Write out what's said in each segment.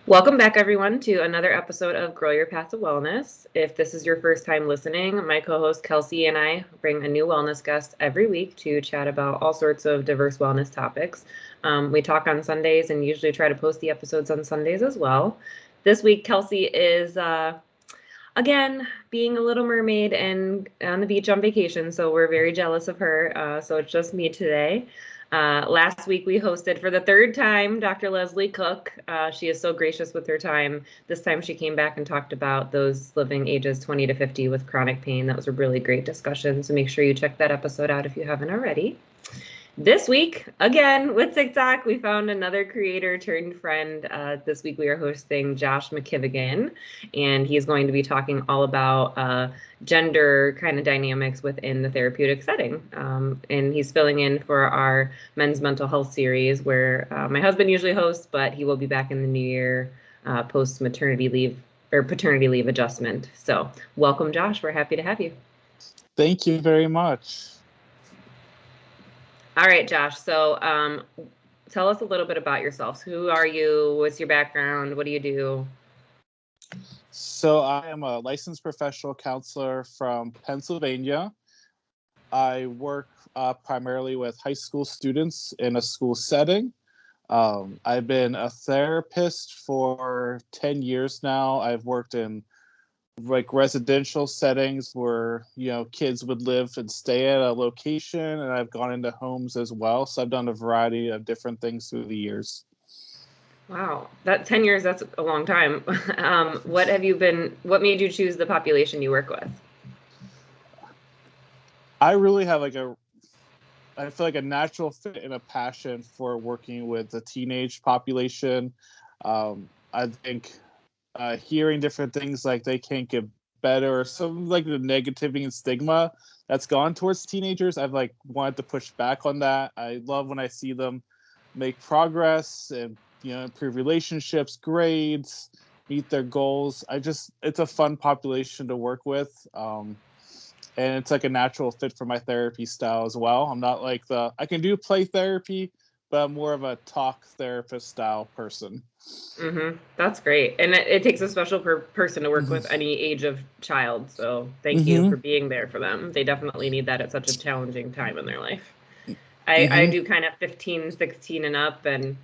Welcome back, everyone, to another episode of Grow Your Path to Wellness. If this is your first time listening, my co-host Kelsi and I bring a new wellness guest every week to chat about all sorts of diverse wellness topics. We talk on Sundays and usually try to post the episodes on Sundays as well. This week, Kelsi is, again, being a little mermaid and on the beach on vacation, so we're very jealous of her. So it's just me today. Last week we hosted for the third time Dr. Leslie Cook. She is so gracious with her time. This time she came back and talked about those living ages 20 to 50 with chronic pain. That was a really great discussion. So make sure you check that episode out if you haven't already. This week, again, with TikTok, we found another creator turned friend. This week we are hosting Josh McKivigan, and he's going to be talking all about gender kind of dynamics within the therapeutic setting. And he's filling in for our men's mental health series where my husband usually hosts, but he will be back in the new year post maternity leave or paternity leave adjustment. So welcome, Josh. We're happy to have you. Thank you very much. All right, Josh. So tell us a little bit about yourselves. Who are you? What's your background? What do you do? So I am a licensed professional counselor from Pennsylvania. I work primarily with high school students in a school setting. I've been a therapist for 10 years now. I've worked in residential settings where kids would live and stay at a location, and I've gone into homes as well. So I've done a variety of different things through the years. Wow, that 10 years, that's a long time. What made you choose the population you work with? I really have I feel like a natural fit and a passion for working with the teenage population. I think hearing different things like they can't get better, or some like the negativity and stigma that's gone towards teenagers, I've wanted to push back on that. I love when I see them make progress and improve relationships, grades, meet their goals. It's a fun population to work with, and it's like a natural fit for my therapy style as well. I'm not I can do play therapy, but I'm more of a talk therapist style person. Mm-hmm. That's great. And it takes a special person to work with any age of child. So thank you for being there for them. They definitely need that at such a challenging time in their life. I do kind of 15, 16 and up, and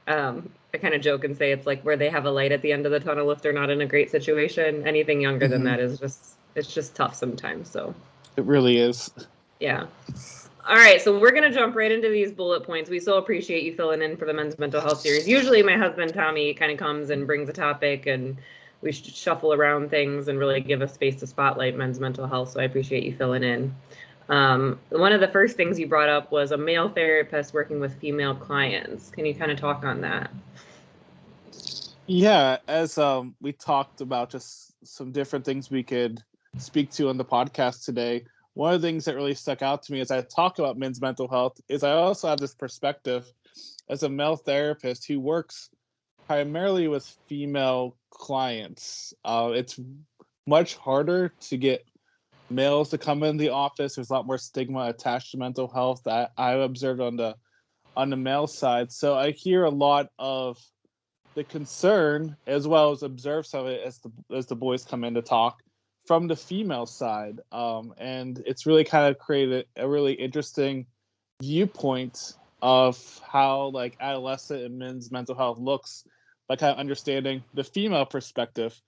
I kind of joke and say it's like where they have a light at the end of the tunnel if they're not in a great situation. Anything younger than that is just tough sometimes. So it really is. Yeah. All right, so we're going to jump right into these bullet points. We so appreciate you filling in for the men's mental health series. Usually my husband, Tommy, kind of comes and brings a topic, and we shuffle around things and really give a space to spotlight men's mental health, so I appreciate you filling in. One of the first things you brought up was a male therapist working with female clients. Can you kind of talk on that? Yeah, as we talked about just some different things we could speak to on the podcast today, one of the things that really stuck out to me as I talk about men's mental health is I also have this perspective as a male therapist who works primarily with female clients. It's much harder to get males to come in the office. There's a lot more stigma attached to mental health that I've observed on the male side. So I hear a lot of the concern, as well as observe some of it as the boys come in to talk from the female side. And it's really kind of created a really interesting viewpoint of how adolescent and men's mental health looks, by kind of understanding the female perspective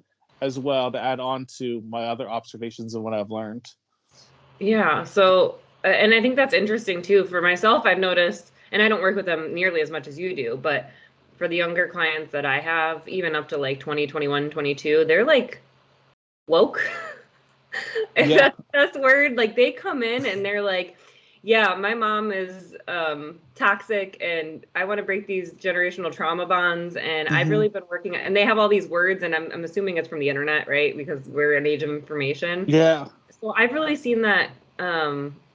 as well, to add on to my other observations and what I've learned. Yeah. So, and I think that's interesting too. For myself, I've noticed, and I don't work with them nearly as much as you do, but for the younger clients that I have, even up to 20, 21, 22, they're woke. Yeah. That's word. They come in and they're like, yeah, my mom is toxic and I want to break these generational trauma bonds. And I've really been working, and they have all these words, and I'm assuming it's from the internet, right? Because we're an age of information. Yeah. So I've really seen that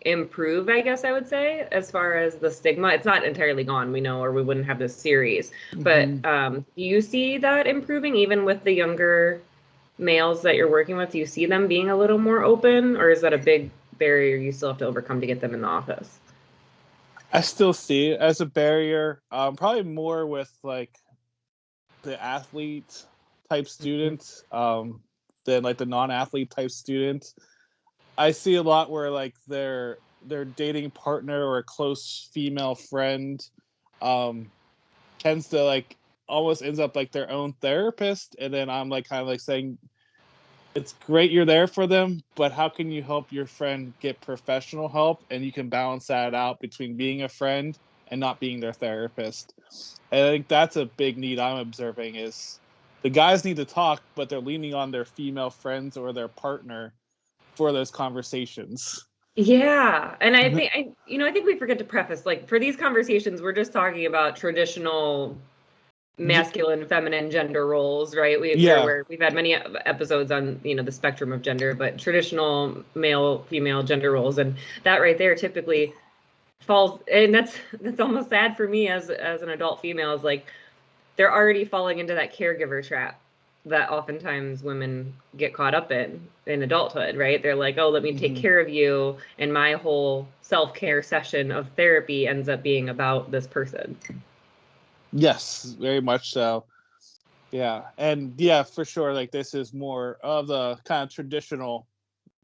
improve, I guess I would say, as far as the stigma. It's not entirely gone, we know, or we wouldn't have this series. But do you see that improving even with the younger males that you're working with? Do you see them being a little more open, or is that a big barrier you still have to overcome to get them in the office? I still see it as a barrier, probably more with the athlete type student than like the non-athlete type student. I see a lot where like their dating partner or a close female friend tends to like almost ends up like their own therapist, and then I'm like kind of like saying it's great you're there for them, but how can you help your friend get professional help, and you can balance that out between being a friend and not being their therapist. And I think that's a big need I'm observing is the guys need to talk, but they're leaning on their female friends or their partner for those conversations. Yeah. And I think I think we forget to preface, like, for these conversations, we're just talking about traditional masculine, feminine gender roles, right? We've had many episodes on, the spectrum of gender, but traditional male, female gender roles, and that right there typically falls, and that's almost sad for me as an adult female, is like they're already falling into that caregiver trap that oftentimes women get caught up in adulthood, right? They're like, oh, let me take care of you, and my whole self-care session of therapy ends up being about this person. Yes, very much so. Yeah. And yeah, for sure, like this is more of the kind of traditional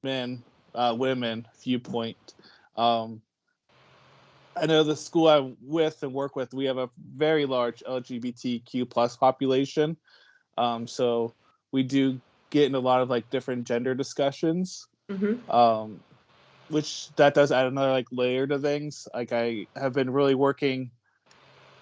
men, women viewpoint. I know the school I'm with and work with, we have a very large LGBTQ plus population. So we do get in a lot of like different gender discussions, which that does add another like layer to things. Like I have been really working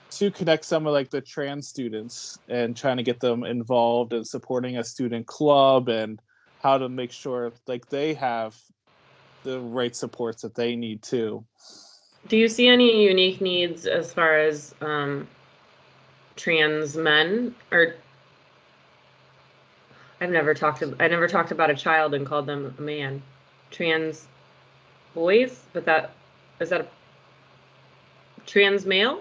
to connect some of like the trans students and trying to get them involved in supporting a student club and how to make sure like they have the right supports that they need too. Do you see any unique needs as far as trans men? Or I never talked about a child and called them a man. Trans boys, but is that a trans male?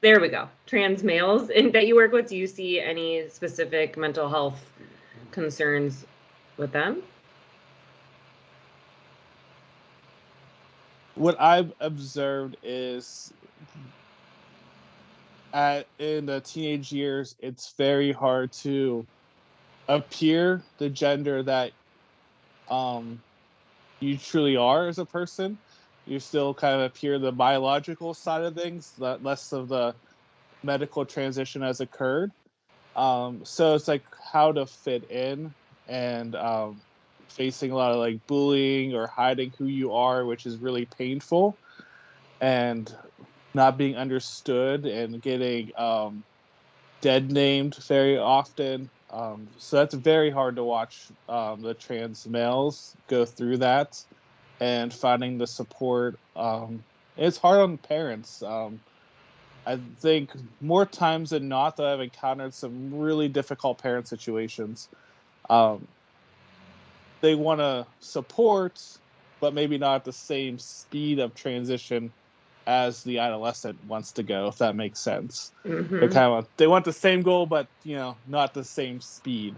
There we go. Trans males that you work with. Do you see any specific mental health concerns with them? What I've observed is in the teenage years, it's very hard to appear the gender that you truly are as a person. You still kind of appear the biological side of things, less of the medical transition has occurred. So it's like how to fit in and facing a lot of like bullying or hiding who you are, which is really painful, and not being understood and getting dead named very often. So that's very hard to watch the trans males go through that and finding the support. It's hard on parents. I think more times than not that I've encountered some really difficult parent situations. They want to support, but maybe not at the same speed of transition as the adolescent wants to go, if that makes sense. They want the same goal, but not the same speed.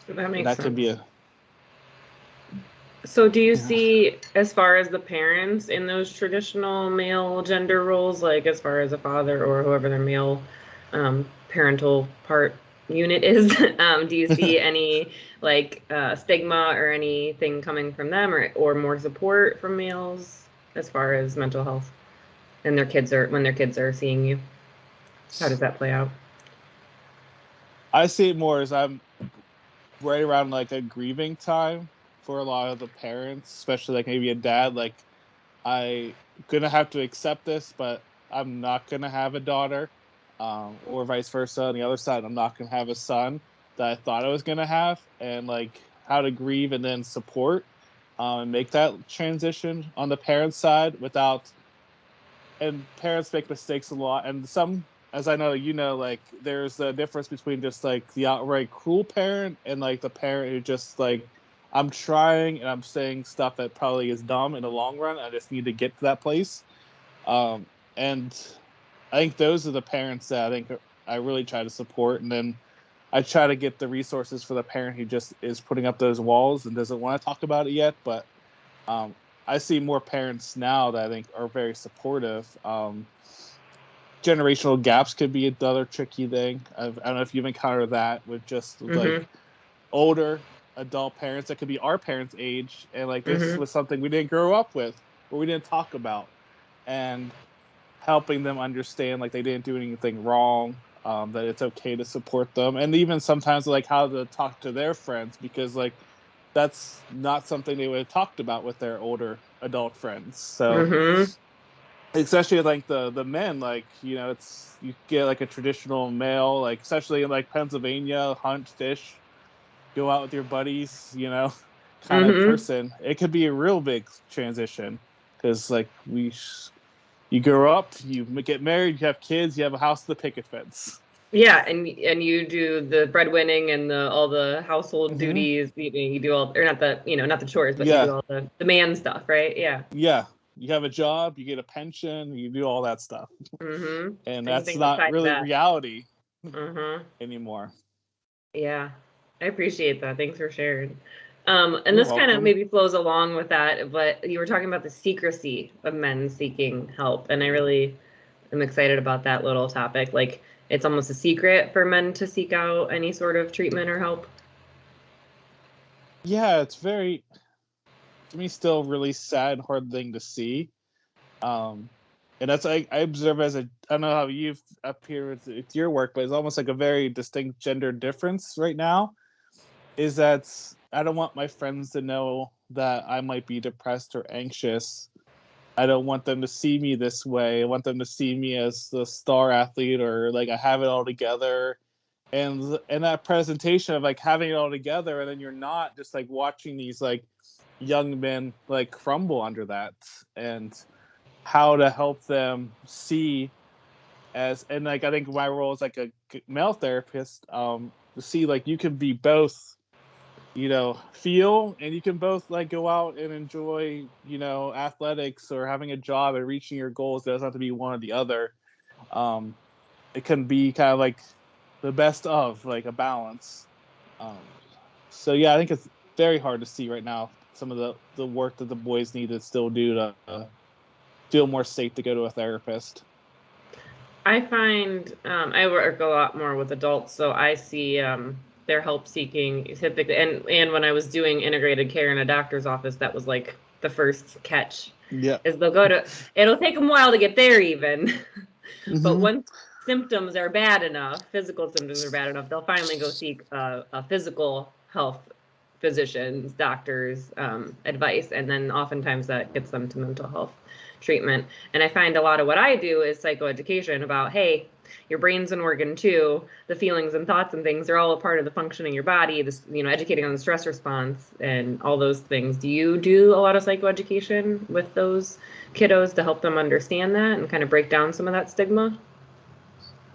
That makes sense. Can be a. So do you see, as far as the parents in those traditional male gender roles, like as far as a father or whoever their male parental part unit is, do you see any like stigma or anything coming from them, or more support from males as far as mental health and when their kids are seeing you? How does that play out? I see it more as I'm right around like a grieving time for a lot of the parents, especially like maybe a dad, like I gonna have to accept this, but I'm not gonna have a daughter, or vice versa. On the other side, I'm not gonna have a son that I thought I was gonna have, and like how to grieve and then support and make that transition on the parent side without. And parents make mistakes a lot, and some, as I know, like there's a difference between just like the outright cruel parent and like the parent who just like, I'm trying and I'm saying stuff that probably is dumb in the long run. I just need to get to that place. And I think those are the parents that I think I really try to support. And then I try to get the resources for the parent who just is putting up those walls and doesn't want to talk about it yet. But I see more parents now that I think are very supportive. generational gaps could be another tricky thing. I don't know if you've encountered that with just like older adult parents that could be our parents' age, and like this was something we didn't grow up with or we didn't talk about, and helping them understand like they didn't do anything wrong, that it's okay to support them, and even sometimes like how to talk to their friends, because like that's not something they would have talked about with their older adult friends. So especially like the men, like, you know, it's, you get like a traditional male, like especially in like Pennsylvania, hunt, fish, go out with your buddies, you know, kind of person. It could be a real big transition, because like you grow up, you get married, you have kids, you have a house with a picket fence. Yeah, and you do the breadwinning and all the household duties. You do all, or not the, not the chores, but you do all the man stuff, right? Yeah. Yeah. You have a job, you get a pension, you do all that stuff. And that's not really reality anymore. Yeah, I appreciate that. Thanks for sharing. And You're this welcome. kind of maybe flows along with that, but you were talking about the secrecy of men seeking help, and I really am excited about that little topic. Like, it's almost a secret for men to seek out any sort of treatment or help. Yeah, it's very, to me, still really sad, hard thing to see. And that's, I observe as I don't know how you've up here with your work, but it's almost like a very distinct gender difference right now, is that I don't want my friends to know that I might be depressed or anxious. I don't want them to see me this way. I want them to see me as the star athlete, or like I have it all together. And that presentation of like having it all together, and then you're not, just like watching these like young men like crumble under that, and how to help them see as, and like I think my role as like a male therapist, to see like you can be both, you know, feel, and you can both like go out and enjoy, you know, athletics or having a job and reaching your goals. It doesn't have to be one or the other. It can be kind of like the best of like a balance. So yeah, I think it's very hard to see right now some of the work that the boys need to still do to feel more safe to go to a therapist. I find I work a lot more with adults, so I see their help seeking typically, and when I was doing integrated care in a doctor's office, that was like the first catch. Yeah, is they'll go to, it'll take them a while to get there even, but once symptoms are bad enough, physical symptoms are bad enough, they'll finally go seek a physical health physicians, doctors, advice, and then oftentimes that gets them to mental health treatment. And I find a lot of what I do is psychoeducation about, hey, your brain's an organ too. The feelings and thoughts and things are all a part of the functioning of your body. This, educating on the stress response and all those things. Do you do a lot of psychoeducation with those kiddos to help them understand that and kind of break down some of that stigma?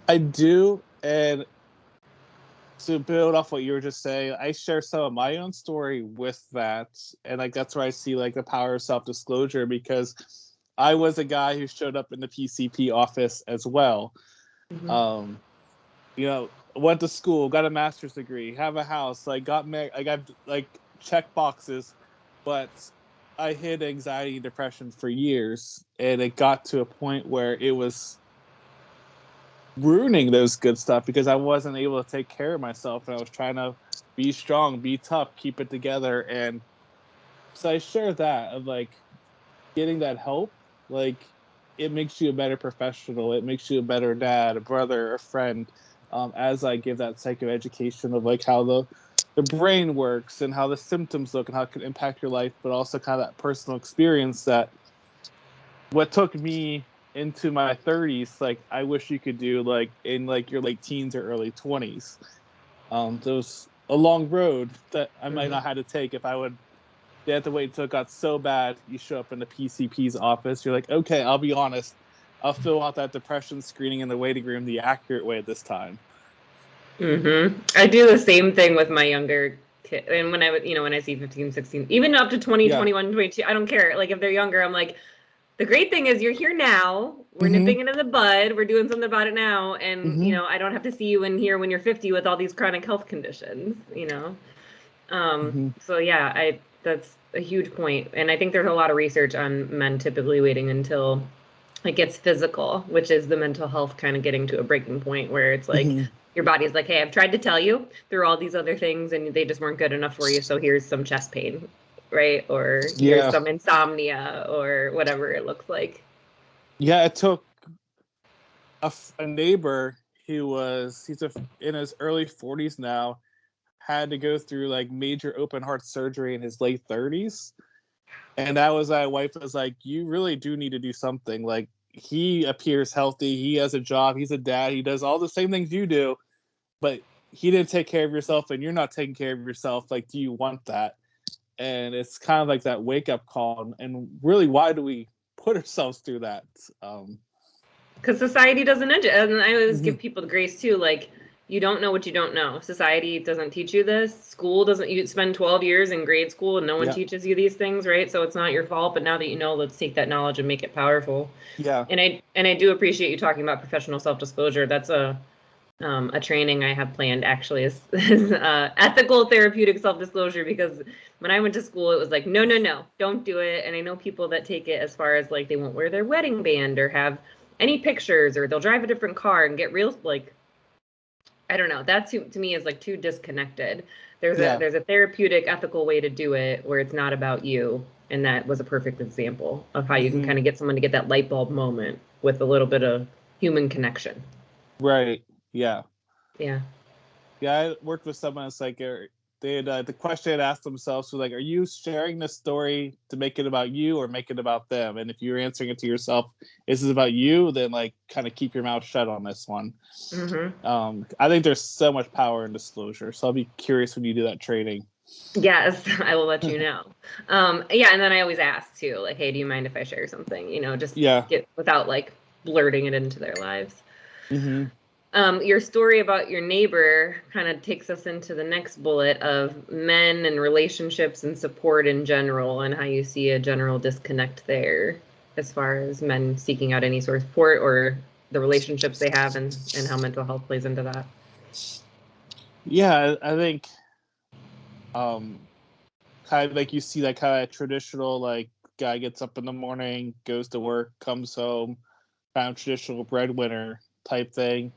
I do, and to build off what you were just saying, I share some of my own story with that, and like that's where I see like the power of self-disclosure, because I was a guy who showed up in the PCP office as well. You know, went to school, got a master's degree, have a house, like got married, I got like check boxes, but I hid anxiety and depression for years, and it got to a point where it was ruining those good stuff because I wasn't able to take care of myself, and I was trying to be strong, be tough, keep it together. And so I share that of like getting that help, like it makes you a better professional, it makes you a better dad, a brother, a friend, as I give that psychoeducation of like how the brain works and how the symptoms look and how it can impact your life, but also kind of that personal experience that what took me into my 30s, like I wish you could do like in like your late teens or early 20s. Those a long road that I might not have to take if I would. They had to wait until it got so bad. You show up in the PCP's office. You're like, okay, I'll be honest. I'll fill out that depression screening in the waiting room the accurate way this time. I do the same thing with my younger kid. And when I would, when I see 15, 16, even up to 20, 21, 22, I don't care. Like if they're younger, I'm like, the great thing is you're here now. We're nipping it in the bud. We're doing something about it now. And, I don't have to see you in here when you're 50 with all these chronic health conditions, So yeah, that's a huge point. And I think there's a lot of research on men typically waiting until it gets physical, which is the mental health kind of getting to a breaking point where it's like your body's like, hey, I've tried to tell you through all these other things and they just weren't good enough for you. So here's some chest pain, right? Or here's some insomnia or whatever it looks like. Yeah, it took a neighbor he's in his early 40s now, had to go through like major open heart surgery in his late 30s. And that was my wife was like, you really do need to do something. Like, he appears healthy, he has a job, he's a dad, he does all the same things you do, but he didn't take care of yourself and you're not taking care of yourself. Like, do you want that? And it's kind of like that wake up call. And really, why do we put ourselves through that? Because society doesn't edge it. And I always give people the grace too, like, you don't know what you don't know. Society doesn't teach you this. School doesn't. You spend 12 years in grade school and no one teaches you these things, right? So it's not your fault. But now that you know, let's take that knowledge and make it powerful. Yeah. And I do appreciate you talking about professional self-disclosure. That's a training I have planned actually is ethical therapeutic self-disclosure, because when I went to school, it was like, no, don't do it. And I know people that take it as far as like they won't wear their wedding band or have any pictures, or they'll drive a different car and get real, like, I don't know. That to me is like too disconnected. There's a therapeutic, ethical way to do it where it's not about you. And that was a perfect example of how you can kind of get someone to get that light bulb moment with a little bit of human connection. Right. Yeah. Yeah. Yeah. I worked with someone. It's like they had the question they had asked themselves was like, are you sharing this story to make it about you or make it about them? And if you're answering it to yourself, is this about you? Then like kind of keep your mouth shut on this one. I think there's so much power in disclosure. So I'll be curious when you do that training. Yes, I will let you know. Yeah, and then I always ask too, like, hey, do you mind if I share something? You know, just get without like blurting it into their lives. Your story about your neighbor kind of takes us into the next bullet of men and relationships and support in general, and how you see a general disconnect there as far as men seeking out any sort of support or the relationships they have, and how mental health plays into that. Yeah, I think kind of like you see that kind of traditional, like, guy gets up in the morning, goes to work, comes home, kind of traditional breadwinner type thing.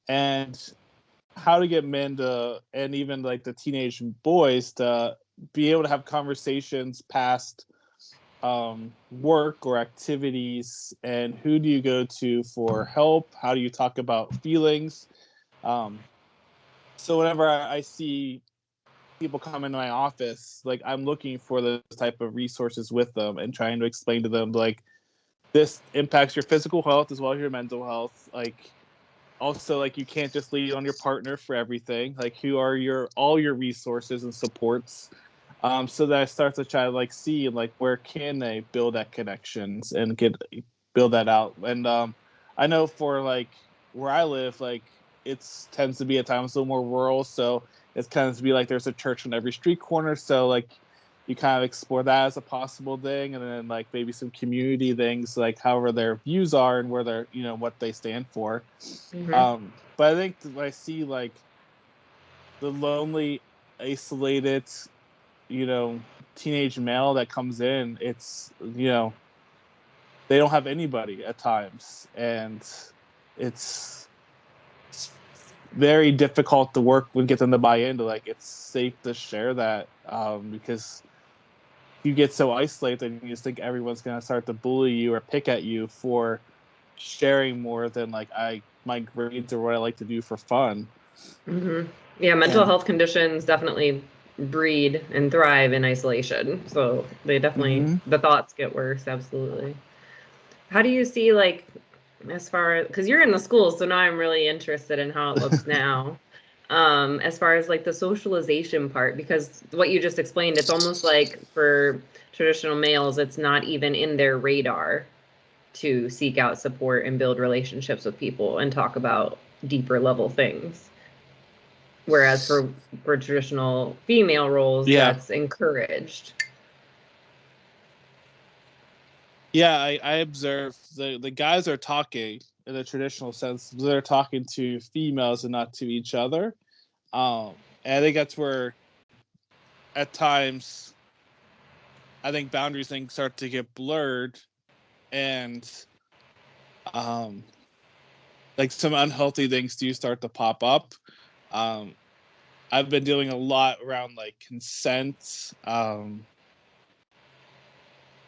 And how to get men to, and even like the teenage boys, to be able to have conversations past work or activities, and who do you go to for help? How do you talk about feelings? So whenever I see people come into my office, like, I'm looking for those type of resources with them and trying to explain to them, like, this impacts your physical health as well as your mental health. Like, also, like, you can't just lean on your partner for everything. Like, who are all your resources and supports? So that I start to try to like see like where can they build that connections and build that out. And I know for like where I live, like, it tends to be at times a little more rural, so it tends to be like there's a church on every street corner. So like you kind of explore that as a possible thing, and then like maybe some community things, like however their views are and where they're, what they stand for. But I think when I see like the lonely, isolated, teenage male that comes in, it's, they don't have anybody at times, and it's very difficult to work with, get them to buy into, like, it's safe to share that, because you get so isolated and you just think everyone's going to start to bully you or pick at you for sharing more than like my grades or what I like to do for fun. Yeah, mental health conditions definitely breed and thrive in isolation. So they definitely, the thoughts get worse. Absolutely. How do you see, like, as far as, because you're in the school, so now I'm really interested in how it looks now. As far as like the socialization part, because what you just explained, it's almost like for traditional males, it's not even in their radar to seek out support and build relationships with people and talk about deeper level things. Whereas for traditional female roles, that's encouraged. Yeah, I observe the guys are talking in a traditional sense. They're talking to females and not to each other. And I think that's where, at times, I think boundaries things start to get blurred, and like some unhealthy things do start to pop up. I've been doing a lot around like consent,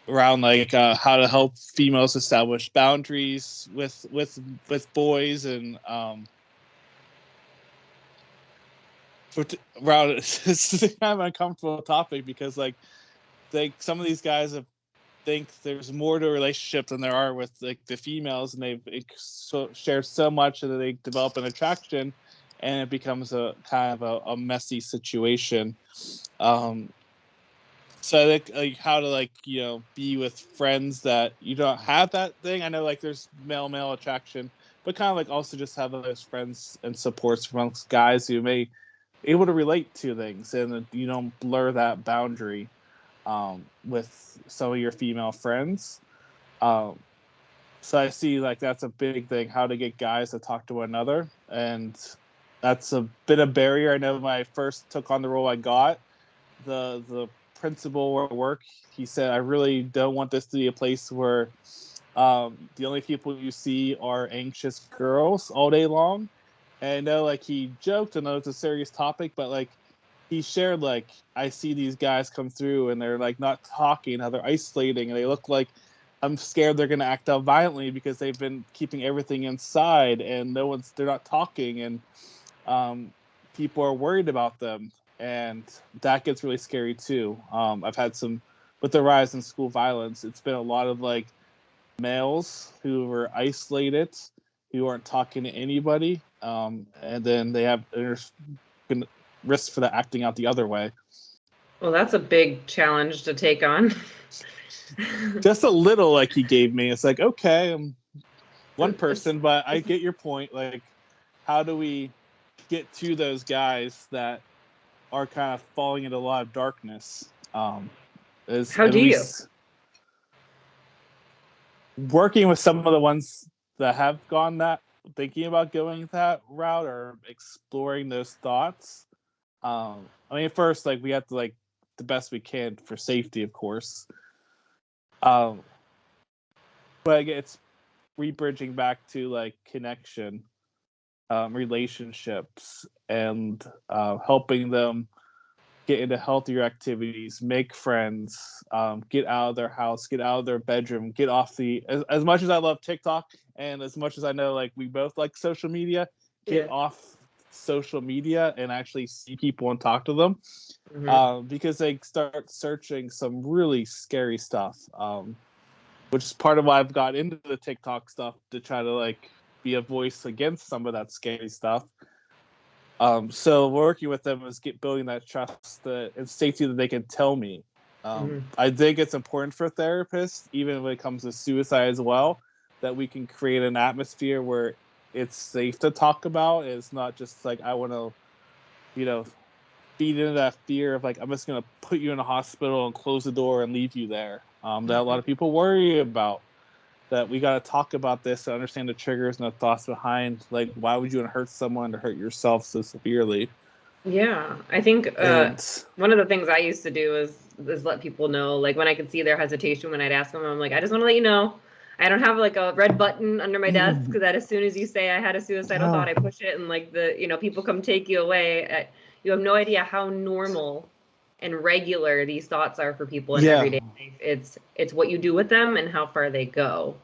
around like how to help females establish boundaries with boys, and around it's kind of an uncomfortable topic because like some of these guys think there's more to a relationship than there are with like the females, and they've shared so much that they develop an attraction, and it becomes a kind of a messy situation. So I think like how to like, you know, be with friends that you don't have that thing. I know like there's male attraction, but kind of like also just have those friends and supports amongst guys who may able to relate to things, and you don't blur that boundary with some of your female friends. So I see like that's a big thing, how to get guys to talk to one another, and that's a bit of barrier. I know when I first took on the role I got, the principal at work, he said, I really don't want this to be a place where the only people you see are anxious girls all day long. And I know like he joked, and it's a serious topic, but like he shared like, I see these guys come through and they're like not talking, how they're isolating, and they look like I'm scared they're gonna act out violently because they've been keeping everything inside and they're not talking, and people are worried about them. And that gets really scary too. I've had some, with the rise in school violence, it's been a lot of like males who were isolated, who aren't talking to anybody, and then they have risk for the acting out the other way. Well, that's a big challenge to take on. Just a little, like he gave me. It's like, okay, I'm one person, but I get your point. Like, how do we get to those guys that are kind of falling into a lot of darkness? How do you? Working with some of the ones that have gone that, thinking about going that route or exploring those thoughts. I mean, first, like, we have to, like, the best we can for safety, of course. But again, it's rebridging back to, like, connection, relationships, and helping them get into healthier activities, make friends, get out of their house, get out of their bedroom, get off as much as I love TikTok, and as much as I know, like, we both like social media, get off social media and actually see people and talk to them. Because they start searching some really scary stuff, which is part of why I've got into the TikTok stuff, to try to like be a voice against some of that scary stuff. So working with them is building that trust and safety that they can tell me. I think it's important for therapists, even when it comes to suicide as well, that we can create an atmosphere where it's safe to talk about. It's not just like, I want to, you know, feed into that fear of like, I'm just going to put you in a hospital and close the door and leave you there. That a lot of people worry about. That we got to talk about this to understand the triggers and the thoughts behind, like, why would you want to hurt someone to hurt yourself so severely? Yeah, I think one of the things I used to do is let people know, like, when I could see their hesitation when I'd ask them, I'm like, I just want to let you know, I don't have like a red button under my desk that as soon as you say I had a suicidal thought, I push it, and like people come take you away. You have no idea how normal and regular these thoughts are for people in everyday life. It's what you do with them and how far they go.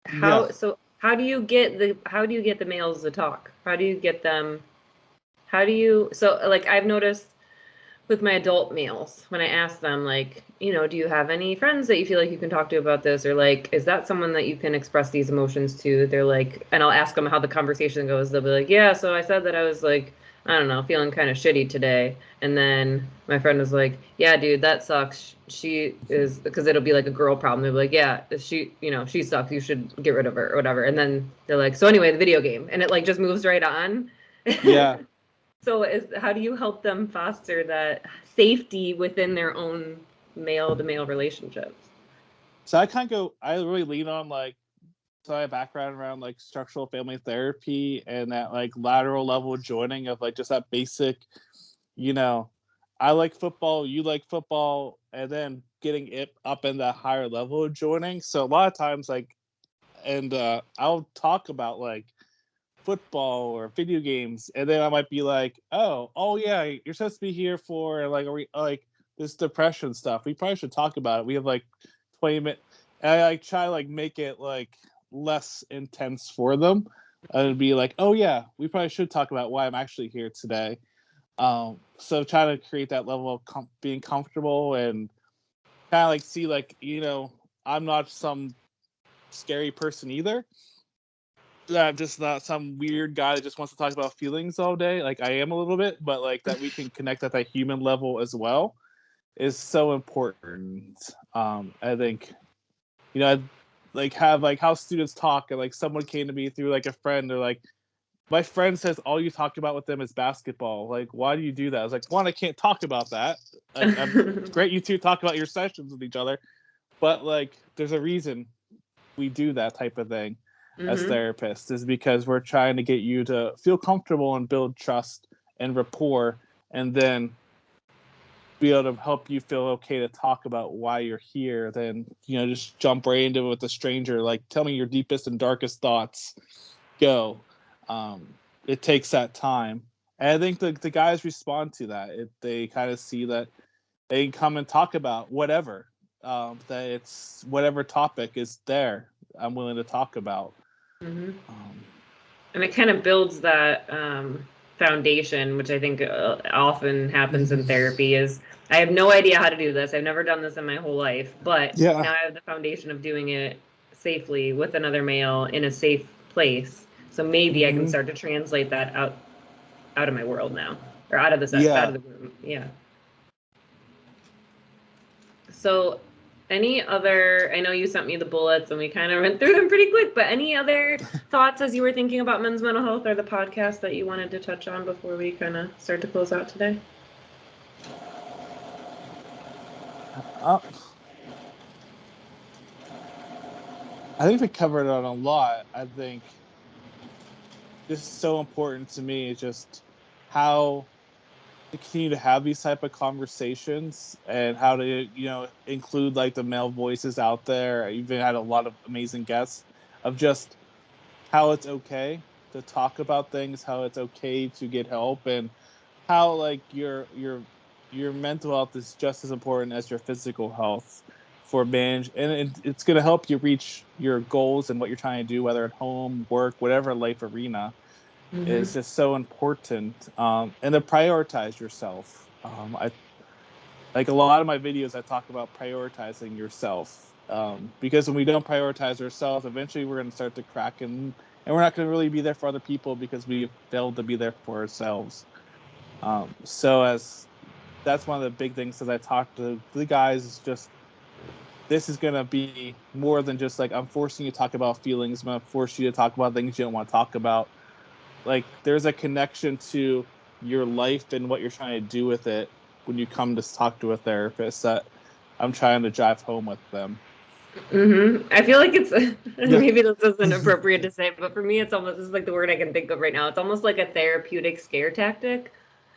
How do you get the males to talk? So like, I've noticed with my adult males, when I ask them, like, do you have any friends that you feel like you can talk to about this, or like, is that someone that you can express these emotions to? They're like, and I'll ask them how the conversation goes. They'll be like, yeah, so I said that I was like, I don't know, feeling kind of shitty today. And then my friend was like, yeah, dude, that sucks. She is, because it'll be like a girl problem. They'll be like, yeah, she sucks. You should get rid of her or whatever. And then they're like, so anyway, the video game. And it like just moves right on. Yeah. So how do you help them foster that safety within their own male-to-male relationships? So I really lean on, like, so I have background around like structural family therapy and that like lateral level joining of like just that basic, I like football, you like football, and then getting it up in that higher level of joining. So a lot of times, like, and I'll talk about like football or video games, and then I might be like, oh yeah, you're supposed to be here for like this depression stuff. We probably should talk about it. We have like 20 minutes. And I like try to like make it like less intense for them. It'd be like, oh yeah, we probably should talk about why I'm actually here today. So try to create that level of being comfortable and kind of like see like, I'm not some scary person either. I'm just not some weird guy that just wants to talk about feelings all day. Like I am a little bit, but like that we can connect at that human level as well is so important. I think, I like have like how students talk, and like someone came to me through like a friend. They're like, my friend says all you talk about with them is basketball. Like, why do you do that? I was like, one, I can't talk about that. Like, it's great you two talk about your sessions with each other, but like, there's a reason we do that type of thing as therapists, is because we're trying to get you to feel comfortable and build trust and rapport, and then be able to help you feel okay to talk about why you're here. Then, just jump right into it with a stranger. Like, tell me your deepest and darkest thoughts. Go. It takes that time. And I think the guys respond to that. They kind of see that they can come and talk about whatever. That it's whatever topic is there, I'm willing to talk about. And it kind of builds that foundation, which I think often happens in therapy, is I have no idea how to do this. I've never done this in my whole life, but now I have the foundation of doing it safely with another male in a safe place. So maybe I can start to translate that out of my world now, or out of the room. Yeah. So any other, I know you sent me the bullets and we kind of went through them pretty quick, but any other thoughts as you were thinking about men's mental health or the podcast that you wanted to touch on before we kind of start to close out today? I think we covered on a lot. I think this is so important to me, just how to continue to have these type of conversations, and how to include like the male voices out there. I even had a lot of amazing guests of just how it's okay to talk about things, how it's okay to get help, and how like your mental health is just as important as your physical health for manage, and it's going to help you reach your goals and what you're trying to do, whether at home, work, whatever life arena. Is just so important, and to prioritize yourself. I like a lot of my videos, I talk about prioritizing yourself, because when we don't prioritize ourselves, eventually we're going to start to crack, and we're not going to really be there for other people because we failed to be there for ourselves. So that's one of the big things as I talk to the guys, is just, this is going to be more than just like, I'm forcing you to talk about feelings. I'm going to force you to talk about things you don't want to talk about. Like, there's a connection to your life and what you're trying to do with it when you come to talk to a therapist that I'm trying to drive home with them. I feel like it's maybe this isn't appropriate to say, but for me, it's almost, this is like the word I can think of right now. It's almost like a therapeutic scare tactic.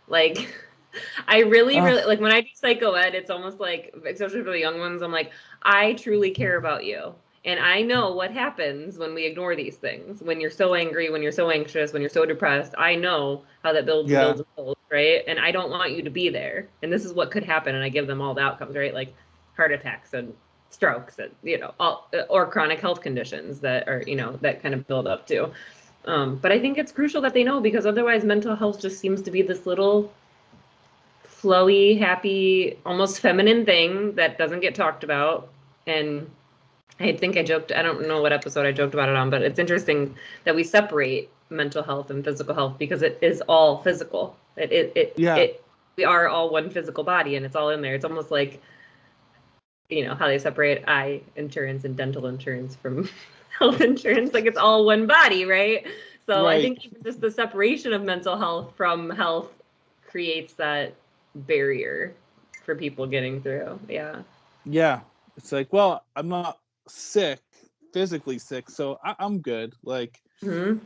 Like, I really like when I do psycho ed, it's almost like, especially for the young ones, I'm like, I truly care about you. And I know what happens when we ignore these things. When you're so angry, when you're so anxious, when you're so depressed, I know how that builds and builds and builds, right? And I don't want you to be there. And this is what could happen. And I give them all the outcomes, right? Like heart attacks and strokes and, all, or chronic health conditions that are, that kind of build up too. But I think it's crucial that they know, because otherwise mental health just seems to be this little flowy, happy, almost feminine thing that doesn't get talked about. And I think I joked, I don't know what episode I joked about it on, but it's interesting that we separate mental health and physical health, because it is all physical. We are all one physical body, and it's all in there. It's almost like, how they separate eye insurance and dental insurance from health insurance. Like, it's all one body, right? So I think even just the separation of mental health from health creates that barrier for people getting through. Yeah. It's like, well, I'm not physically sick, so I'm good. Like, and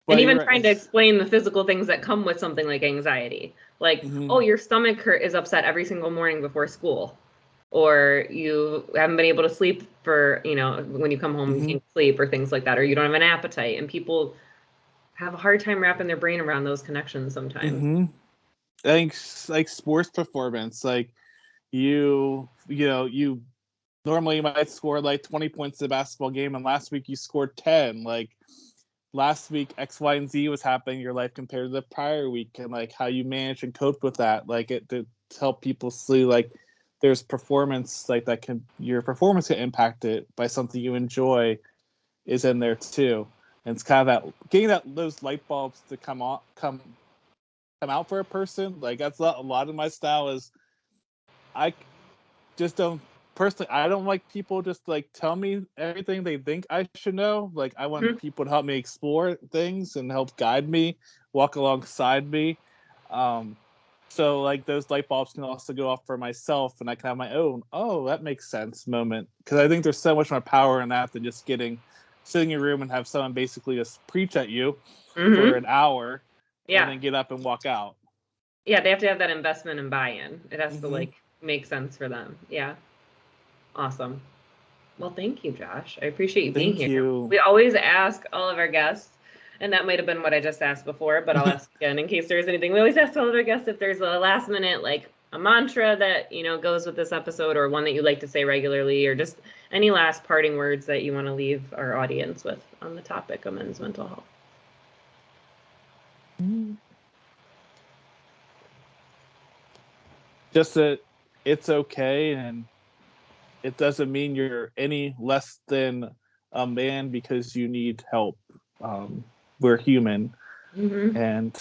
even trying to explain the physical things that come with something like anxiety, like, oh, your stomach is upset every single morning before school. or you haven't been able to sleep for, when you come home, you can't sleep or things like that, or you don't have an appetite. And people have a hard time wrapping their brain around those connections sometimes. I think like sports performance, like you normally might score like 20 points in a basketball game, and last week you scored 10. Like last week, X, Y, and Z was happening in your life compared to the prior week, and like how you manage and cope with that. Like it to help people see like there's performance like that your performance can impact it by something you enjoy is in there too. And it's kind of that getting those light bulbs to come out for a person. Like that's a lot of my style is I just don't personally, I don't like people just like tell me everything they think I should know. Like I want people to help me explore things and help guide me, walk alongside me. So like those light bulbs can also go off for myself, and I can have my own, oh, that makes sense moment. Because I think there's so much more power in that than just sitting in your room and have someone basically just preach at you for an hour and then get up and walk out. Yeah, they have to have that investment and buy-in. It has to like make sense for them. Yeah. Awesome. Well, thank you, Josh. I appreciate you being here. We always ask all of our guests, and that might have been what I just asked before, but I'll ask again in case there's anything. We always ask all of our guests if there's a last minute, like a mantra that, goes with this episode, or one that you like to say regularly, or just any last parting words that you want to leave our audience with on the topic of men's mental health. Just that it's okay, and it doesn't mean you're any less than a man because you need help. We're human. And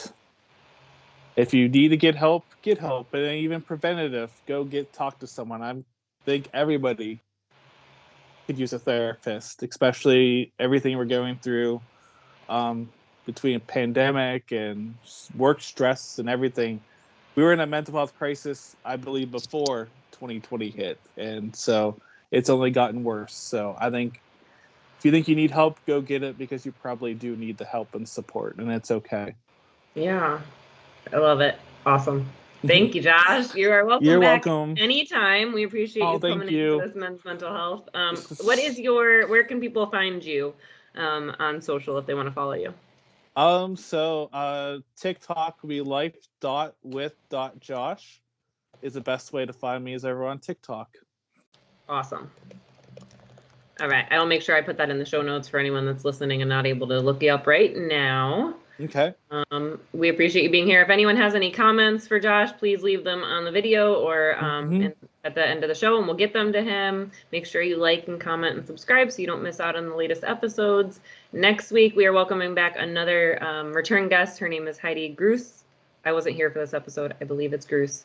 if you need to get help, and even preventative, talk to someone. I think everybody could use a therapist, especially everything we're going through between a pandemic and work stress and everything. We were in a mental health crisis, I believe, before 2020 hit, and so it's only gotten worse. So I think if you think you need help, go get it, because you probably do need the help and support, and it's okay. Yeah, I love it. Awesome. Thank you, Josh. You are welcome. You're back welcome. Anytime. We appreciate you coming into this men's mental health. Where can people find you on social if they want to follow you? So TikTok will be life.with.josh is the best way to find me, is ever on TikTok. Awesome. All right. I'll make sure I put that in the show notes for anyone that's listening and not able to look you up right now. Okay. We appreciate you being here. If anyone has any comments for Josh, please leave them on the video or at the end of the show, and we'll get them to him. Make sure you like and comment and subscribe so you don't miss out on the latest episodes. Next week, we are welcoming back another return guest. Her name is Heidi Gruss. I wasn't here for this episode. I believe it's Gruss,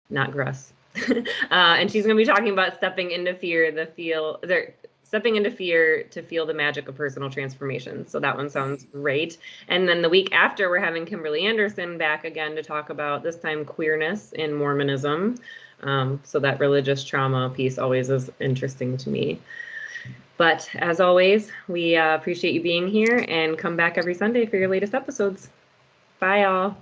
not Gruss. And she's going to be talking about stepping into fear to feel the magic of personal transformation. So that one sounds great. And then the week after, we're having Kimberly Anderson back again to talk about, this time, queerness in Mormonism. So that religious trauma piece always is interesting to me. But as always, we appreciate you being here, and come back every Sunday for your latest episodes. Bye, y'all.